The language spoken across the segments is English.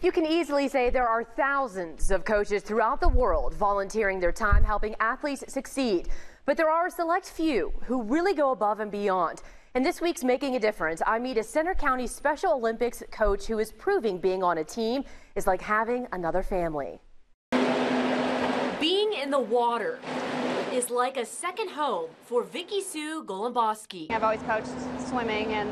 You can easily say there are thousands of coaches throughout the world volunteering their time helping athletes succeed. But there are a select few who really go above and beyond. In this week's Making a Difference, I meet a Center County Special Olympics coach who is proving being on a team is like having another family. Being in the water is like a second home for Vicki Sue Golemboski. I've always coached swimming and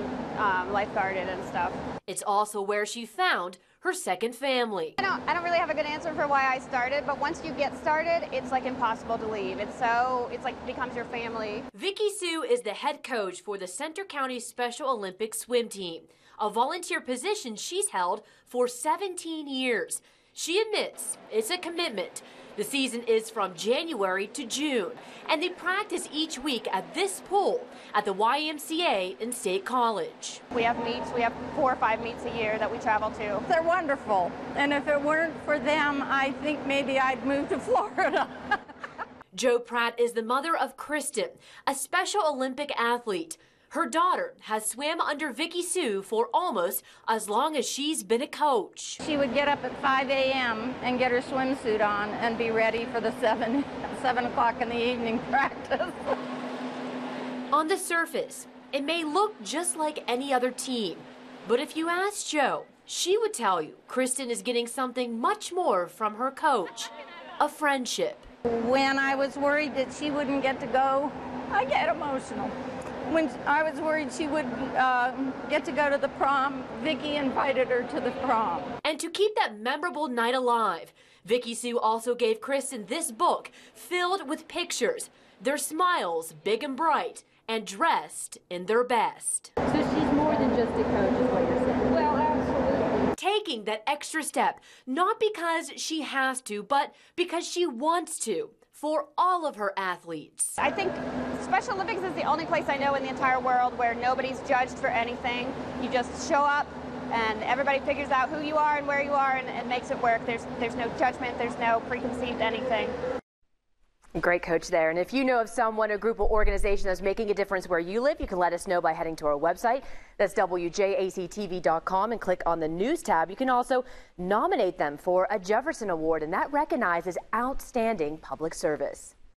lifeguarded and stuff. It's also where she found her second family. I don't really have a good answer for why I started, but once you get started, it's like impossible to leave. It's like it becomes your family. Vicki Sue is the head coach for the Center County Special Olympics swim team, a volunteer position she's held for 17 years. She admits it's a commitment. The season is from January to June, and they practice each week at this pool at the YMCA in State College. We have meets. We have 4 or 5 meets a year that we travel to. They're wonderful, and if it weren't for them, I think maybe I'd move to Florida. Jo Pratt is the mother of Kristen, a Special Olympic athlete. Her daughter has swam under Vicki Sue for almost as long as she's been a coach. She would get up at 5 a.m. and get her swimsuit on and be ready for the 7 o'clock in the evening practice. On the surface, it may look just like any other team, but if you ask Jo, she would tell you Kristen is getting something much more from her coach, a friendship. When I was worried that she wouldn't get to go, I get emotional. When I was worried she wouldn't get to go to the prom, Vicki invited her to the prom. And to keep that memorable night alive, Vicki Sue also gave Kristen this book filled with pictures, their smiles big and bright, and dressed in their best. So she's more than just a coach, is what you're saying? Well, absolutely. Taking that extra step, not because she has to, but because she wants to, for all of her athletes. I think Special Olympics is the only place I know in the entire world where nobody's judged for anything. You just show up and everybody figures out who you are and where you are and makes it work. There's no judgment, there's no preconceived anything. Great coach there. And if you know of someone, a group or organization that's making a difference where you live, you can let us know by heading to our website. That's WJACTV.com and click on the news tab. You can also nominate them for a Jefferson Award, and that recognizes outstanding public service.